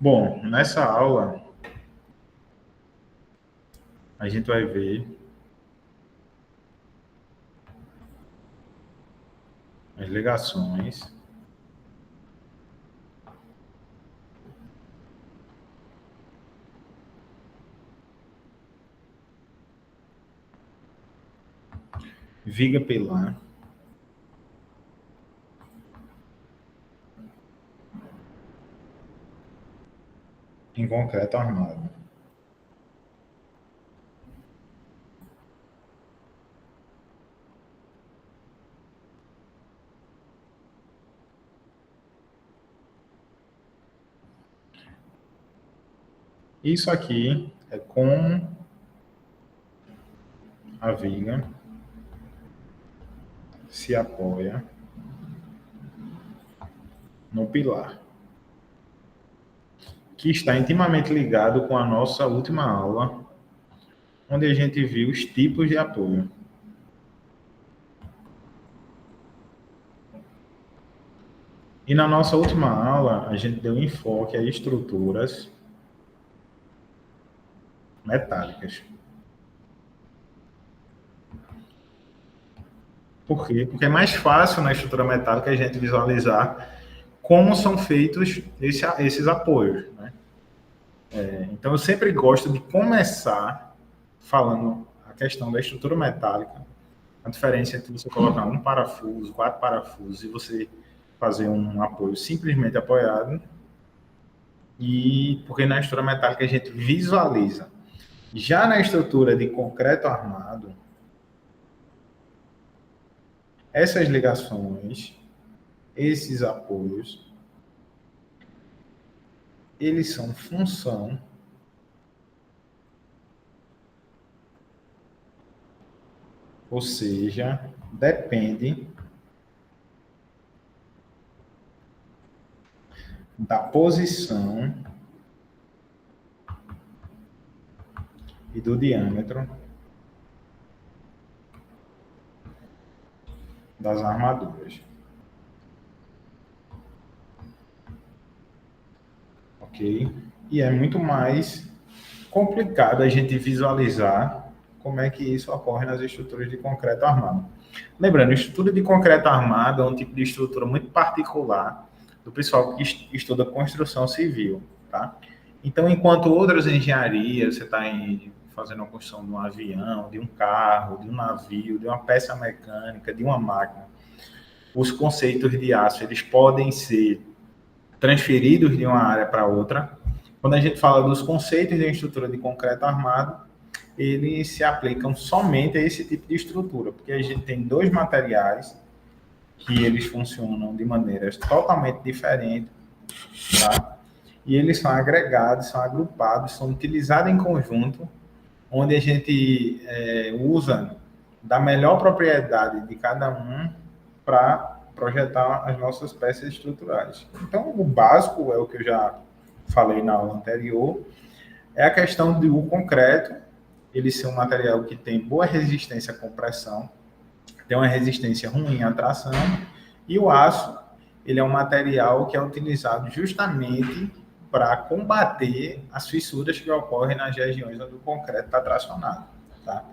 Bom, nessa aula a gente vai ver as ligações viga pilar em concreto armado. Isso aqui é como a viga se apoia no pilar, que está intimamente ligado com a nossa última aula, onde a gente viu os tipos de apoio. E na nossa última aula, a gente deu enfoque a estruturas metálicas. Por quê? Porque é mais fácil na estrutura metálica a gente visualizar como são feitos esses apoios, né? Então, eu sempre gosto de começar falando a questão da estrutura metálica, a diferença entre você colocar um parafuso, 4 parafusos, e você fazer um apoio simplesmente apoiado, e porque na estrutura metálica a gente visualiza. Já na estrutura de concreto armado, essas ligações, esses apoios, eles são função ou seja, depende da posição e do diâmetro das armaduras. Ok? E é muito mais complicado a gente visualizar como é que isso ocorre nas estruturas de concreto armado. Lembrando, estrutura de concreto armado é um tipo de estrutura muito particular do pessoal que estuda construção civil, tá? Então, enquanto outras engenharias, você está fazendo a construção de um avião, de um carro, de um navio, de uma peça mecânica, de uma máquina, os conceitos de aço, eles podem ser transferidos de uma área para outra. Quando a gente fala dos conceitos de estrutura de concreto armado, eles se aplicam somente a esse tipo de estrutura, porque a gente tem dois materiais que eles funcionam de maneiras totalmente diferentes, tá? E eles são agregados, são agrupados, são utilizados em conjunto, onde a gente usa da melhor propriedade de cada um para projetar as nossas peças estruturais. Então, o básico é o que eu já falei na aula anterior, é a questão do concreto, ele ser um material que tem boa resistência à compressão, tem uma resistência ruim à tração, e o aço, ele é um material que é utilizado justamente para combater as fissuras que ocorrem nas regiões onde o concreto está tracionado, tá?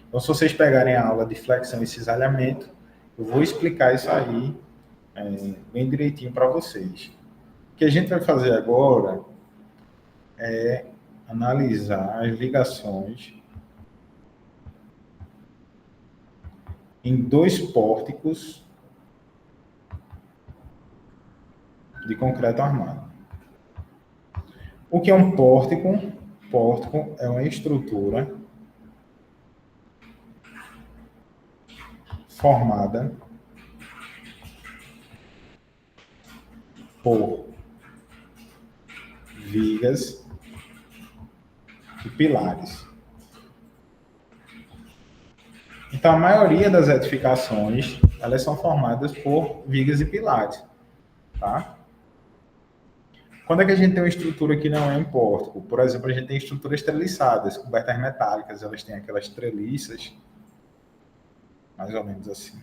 Então, se vocês pegarem a aula de flexão e cisalhamento, eu vou explicar isso aí bem direitinho para vocês. O que a gente vai fazer agora é analisar as ligações em dois pórticos de concreto armado. O que é um pórtico? Pórtico é uma estrutura formada por vigas e pilares. Então, a maioria das edificações, elas são formadas por vigas e pilares, tá? Quando é que a gente tem uma estrutura que não é em pórtico? Por exemplo, a gente tem estruturas treliçadas, cobertas metálicas, elas têm aquelas treliças, mais ou menos assim.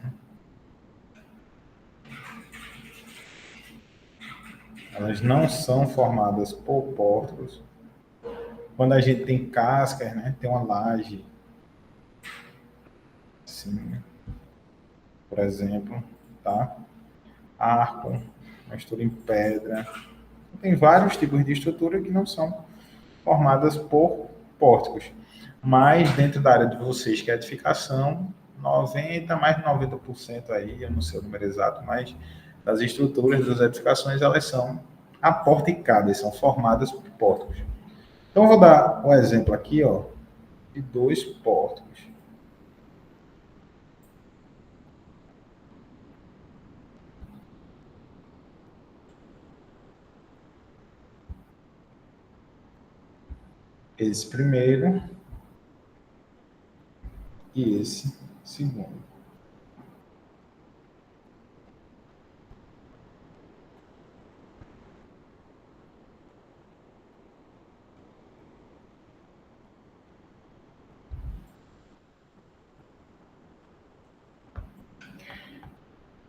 Elas não são formadas por pórticos. Quando a gente tem cascas, né, tem uma laje, assim, por exemplo, tá? Arco, uma estrutura em pedra. Tem vários tipos de estrutura que não são formadas por pórticos. Mas dentro da área de vocês, que é edificação, 90, mais de 90% aí, eu não sei o número exato, mas das estruturas das edificações, elas são aporticadas, são formadas por pórticos. Então, eu vou dar um exemplo aqui, ó, de dois pórticos. Esse primeiro e esse segundo.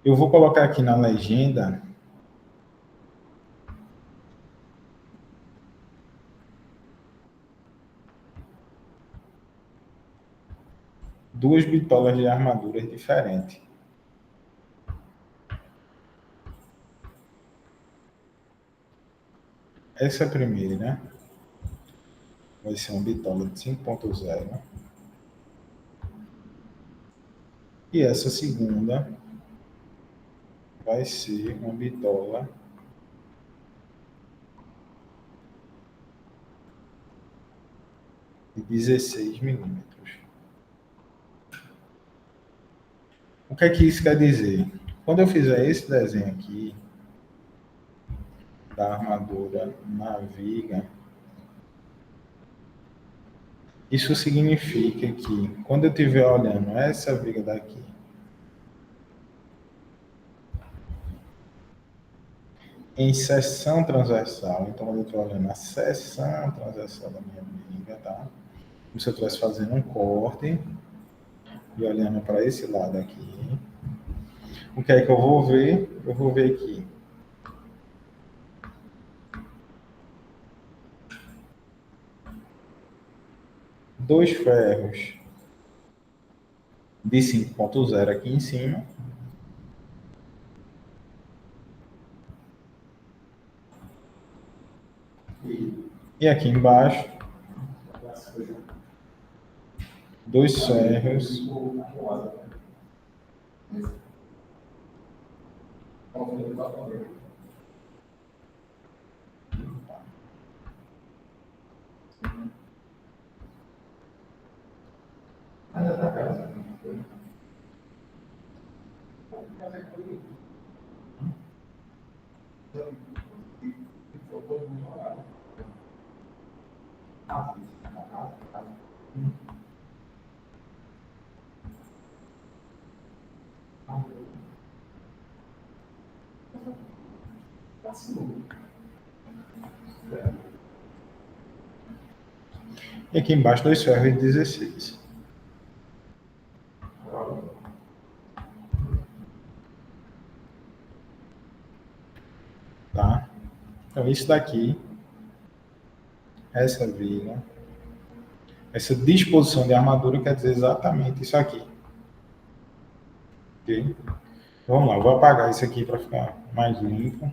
Eu vou colocar aqui na legenda duas bitolas de armaduras diferentes. Essa primeira, né, vai ser uma bitola de 5.0 e essa segunda vai ser uma bitola de 16 milímetros. O que é que isso quer dizer? Quando eu fizer esse desenho aqui da armadura na viga, isso significa que quando eu estiver olhando essa viga daqui em seção transversal, então quando eu estou olhando a seção transversal da minha viga, tá? Como se eu estivesse fazendo um corte e olhando para esse lado aqui, o que é que eu vou ver? Eu vou ver aqui dois ferros de 5.0 aqui em cima e aqui embaixo dois ferros e aqui embaixo dois ferros de 16. Tá? Então isso daqui, essa viga, essa disposição de armadura quer dizer exatamente isso aqui. Ok? Vamos lá, eu vou apagar isso aqui para ficar mais limpo.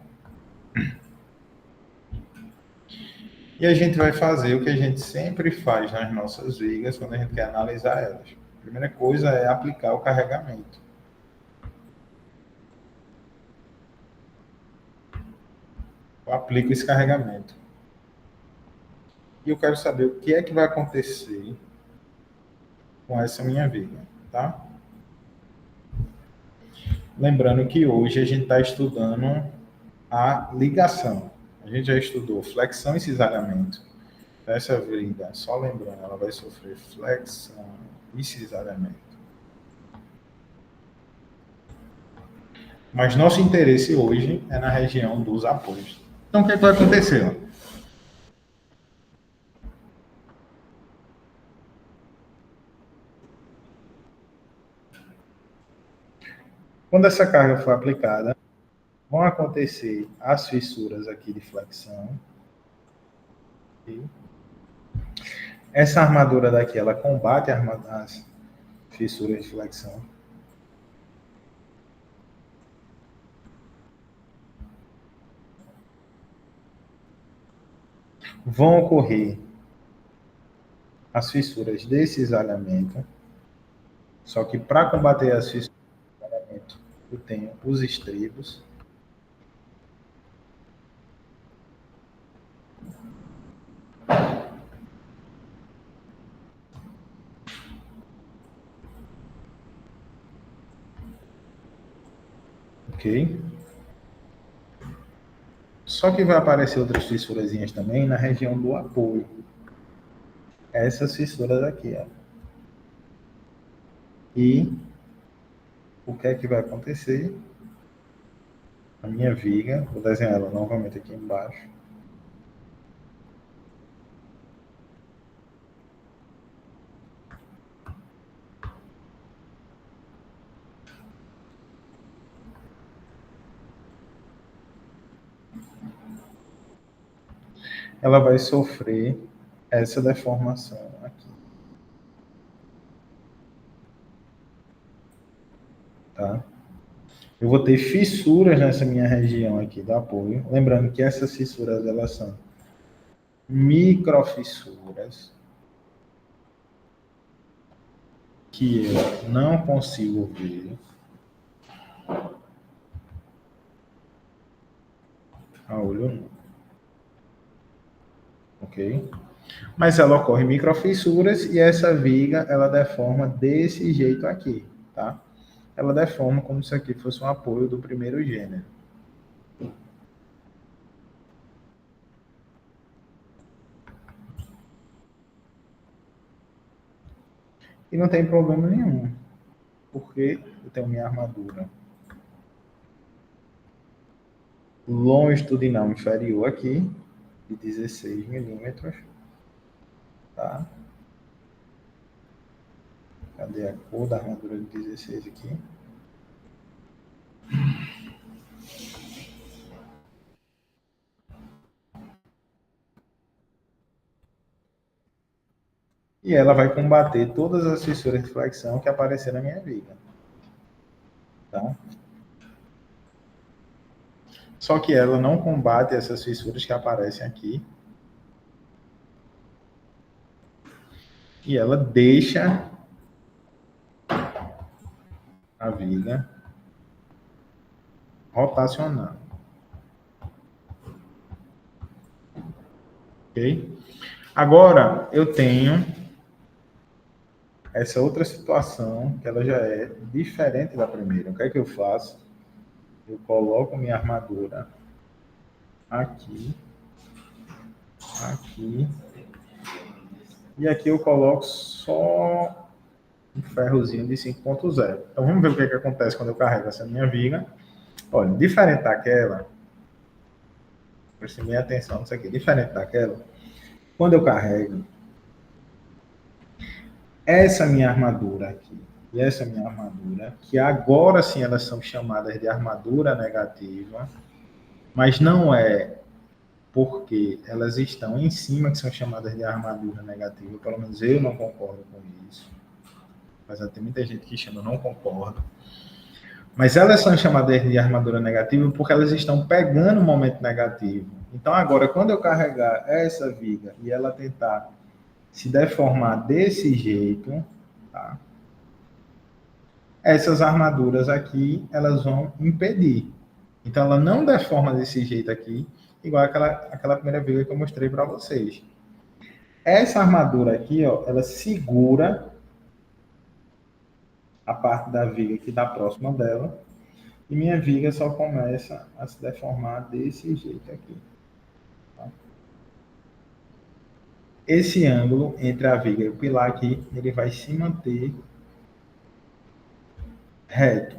E a gente vai fazer o que a gente sempre faz nas nossas vigas quando a gente quer analisar elas. A primeira coisa é aplicar o carregamento. Eu aplico esse carregamento. E eu quero saber o que é que vai acontecer com essa minha viga, tá? Lembrando que hoje a gente está estudando a ligação. A gente já estudou flexão e cisalhamento. Essa viga, só lembrando, ela vai sofrer flexão e cisalhamento. Mas nosso interesse hoje é na região dos apoios. Então, o que, é que vai acontecer? Quando essa carga for aplicada, vão acontecer as fissuras aqui de flexão. Okay? Essa armadura daqui, ela combate as fissuras de flexão. Vão ocorrer as fissuras desse isolamento, só que para combater as fissuras do isolamento, eu tenho os estribos. Ok? Só que vai aparecer outras fissurazinhas também na região do apoio. Essas fissuras aqui, ó. E o que é que vai acontecer? A minha viga, vou desenhar ela novamente aqui embaixo. Ela vai sofrer essa deformação aqui. Tá? Eu vou ter fissuras nessa minha região aqui do apoio. Lembrando que essas fissuras, elas são microfissuras que eu não consigo ver a olho nu. Ok? Mas ela ocorre em microfissuras e essa viga, ela deforma desse jeito aqui, tá? Ela deforma como se aqui fosse um apoio do primeiro gênero. E não tem problema nenhum, porque eu tenho minha armadura longitudinal inferior aqui, de 16 milímetros, tá? Cadê a cor da armadura de 16 aqui? E ela vai combater todas as fissuras de flexão que aparecer na minha viga. Tá? Só que ela não combate essas fissuras que aparecem aqui. E ela deixa a viga rotacionando. Ok? Agora, eu tenho essa outra situação, que ela já é diferente da primeira. O que é que eu faço? Eu coloco minha armadura aqui, aqui, e aqui eu coloco só um ferrozinho de 5.0. Então vamos ver o que é que acontece quando eu carrego essa minha viga. Olha, diferente daquela, preste bem atenção nisso aqui, diferente daquela, quando eu carrego essa minha armadura aqui e essa minha armadura, que agora sim elas são chamadas de armadura negativa, mas não é porque elas estão em cima que são chamadas de armadura negativa, pelo menos eu não concordo com isso. Mas tem muita gente que chama, eu não concordo. Mas elas são chamadas de armadura negativa porque elas estão pegando o momento negativo. Então agora, quando eu carregar essa viga e ela tentar se deformar desse jeito, tá? Essas armaduras aqui, elas vão impedir. Então ela não deforma desse jeito aqui, igual aquela primeira viga que eu mostrei para vocês. Essa armadura aqui, ó, ela segura a parte da viga que dá próxima dela, e minha viga só começa a se deformar desse jeito aqui. Tá? Esse ângulo entre a viga e o pilar aqui, ele vai se manter reto.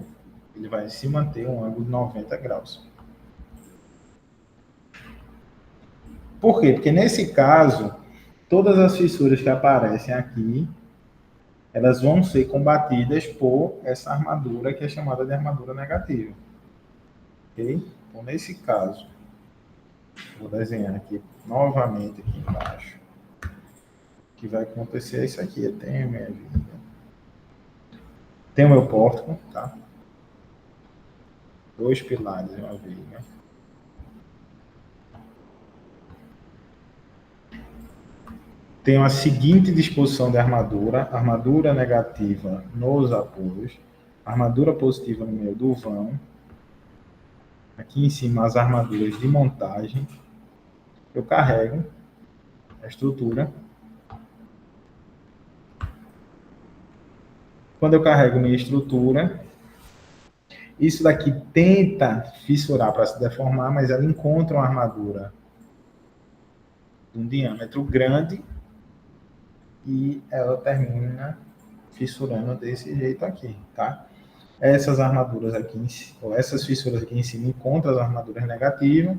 Ele vai se manter um ângulo de 90 graus. Por quê? Porque nesse caso, todas as fissuras que aparecem aqui, elas vão ser combatidas por essa armadura que é chamada de armadura negativa. Ok? Então, nesse caso, vou desenhar aqui novamente aqui embaixo. O que vai acontecer é isso aqui. Eu tenho minha viga. Tenho meu pórtico, tá? 2 pilares e uma viga. Tenho a seguinte disposição de armadura: armadura negativa nos apoios, armadura positiva no meio do vão. Aqui em cima as armaduras de montagem. Eu carrego a estrutura. Quando eu carrego minha estrutura, isso daqui tenta fissurar para se deformar, mas ela encontra uma armadura de um diâmetro grande e ela termina fissurando desse jeito aqui, tá? Essas armaduras aqui, ou essas fissuras aqui em cima encontram as armaduras negativas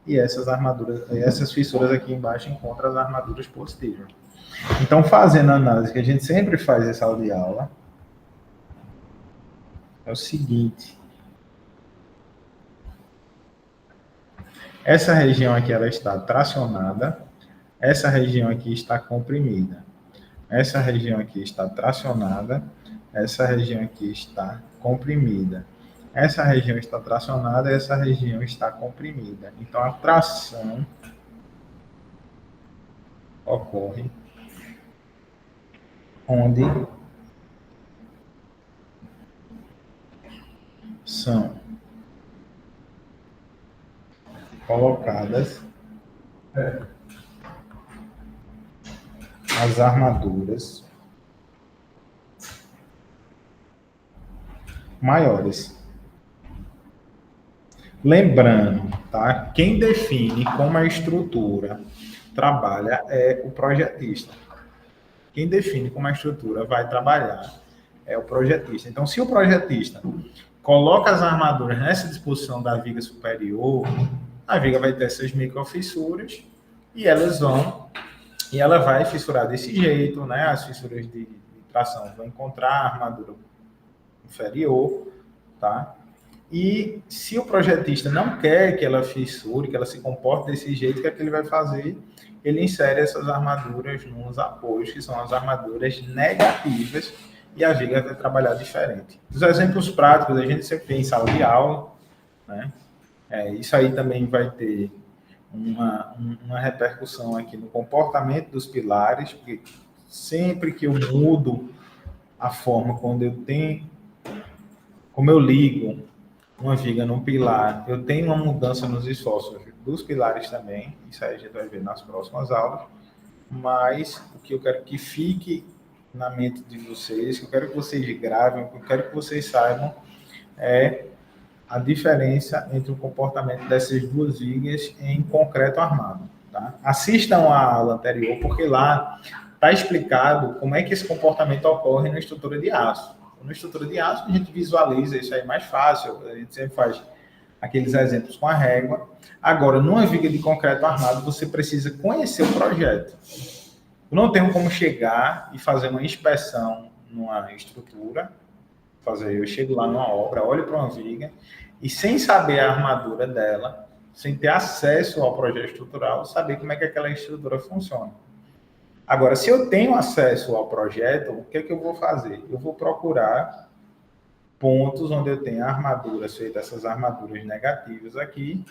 e essas fissuras aqui embaixo encontram as armaduras positivas. Então, fazendo a análise que a gente sempre faz em sala de aula, é o seguinte: essa região aqui ela está tracionada, essa região aqui está comprimida, essa região aqui está tracionada, essa região aqui está comprimida, essa região está tracionada, essa região está comprimida. Então a tração ocorre onde são colocadas as armaduras maiores. Lembrando, tá? Quem define como a estrutura trabalha é o projetista. Quem define como a estrutura vai trabalhar é o projetista. Então, se o projetista coloca as armaduras nessa disposição da viga superior, a viga vai ter essas microfissuras e ela vai fissurar desse jeito, né? As fissuras de tração vão encontrar a armadura inferior, tá? E se o projetista não quer que ela fissure, que ela se comporte desse jeito, o que é que ele vai fazer? Ele insere essas armaduras nos apoios, que são as armaduras negativas, e a viga vai trabalhar diferente. Os exemplos práticos a gente sempre tem em sala de aula, né? Isso aí também vai ter uma repercussão aqui no comportamento dos pilares, porque sempre que eu mudo a forma como eu ligo uma viga num pilar, eu tenho uma mudança nos esforços dos pilares também, isso aí a gente vai ver nas próximas aulas, mas o que eu quero que fique na mente de vocês, que eu quero que vocês gravem, o que eu quero que vocês saibam é a diferença entre o comportamento dessas duas vigas em concreto armado. Tá? Assistam a aula anterior, porque lá está explicado como é que esse comportamento ocorre na estrutura de aço. Na estrutura de aço, a gente visualiza isso aí mais fácil, a gente sempre faz aqueles exemplos com a régua. Agora, numa viga de concreto armado, você precisa conhecer o projeto. Eu não tenho como chegar e fazer uma inspeção numa estrutura, eu chego lá numa obra, olho para uma viga, e sem saber a armadura dela, sem ter acesso ao projeto estrutural, saber como é que aquela estrutura funciona. Agora, se eu tenho acesso ao projeto, o que é que eu vou fazer? Eu vou procurar pontos onde eu tenho armaduras, feitas essas armaduras negativas aqui,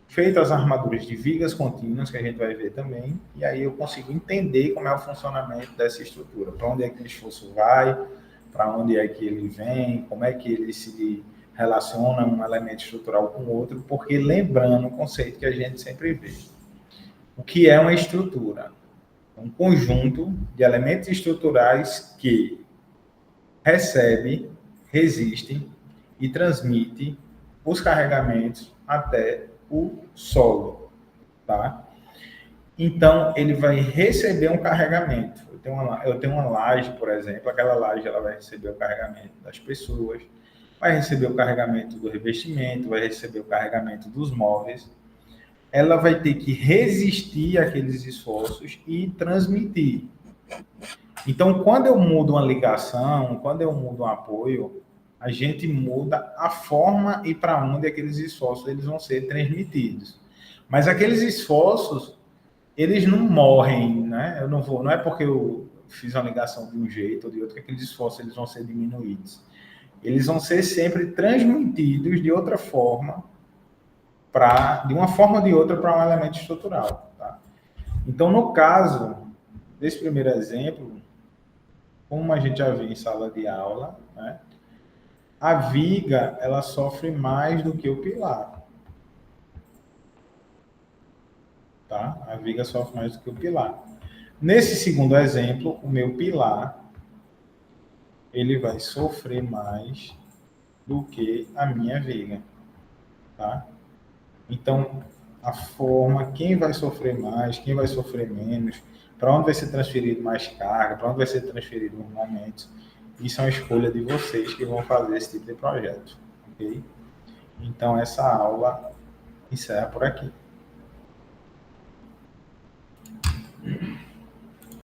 feitas as armaduras de vigas contínuas, que a gente vai ver também, e aí eu consigo entender como é o funcionamento dessa estrutura, para onde é que o esforço vai, para onde é que ele vem, como é que ele se relaciona um elemento estrutural com o outro, porque lembrando o conceito que a gente sempre vê. O que é uma estrutura? Um conjunto de elementos estruturais que recebe, resiste e transmite os carregamentos até o solo, tá? Então, ele vai receber um carregamento. Eu tenho uma laje, por exemplo, aquela laje ela vai receber o carregamento das pessoas, vai receber o carregamento do revestimento, vai receber o carregamento dos móveis. Ela vai ter que resistir àqueles esforços e transmitir. Então, quando eu mudo uma ligação, quando eu mudo um apoio, a gente muda a forma e para onde aqueles esforços eles vão ser transmitidos. Mas aqueles esforços, eles não morrem, né? Eu não vou, não é porque eu fiz uma ligação de um jeito ou de outro que aqueles esforços eles vão ser diminuídos. Eles vão ser sempre transmitidos de outra forma, de uma forma ou de outra para um elemento estrutural. Tá? Então, no caso desse primeiro exemplo, como a gente já viu em sala de aula, né, a viga ela sofre mais do que o pilar. Tá? A viga sofre mais do que o pilar. Nesse segundo exemplo, o meu pilar ele vai sofrer mais do que a minha viga. Tá? Então, a forma, quem vai sofrer mais, quem vai sofrer menos, para onde vai ser transferido mais carga, para onde vai ser transferido os momentos, isso é uma escolha de vocês que vão fazer esse tipo de projeto. Ok? Então, essa aula encerra por aqui.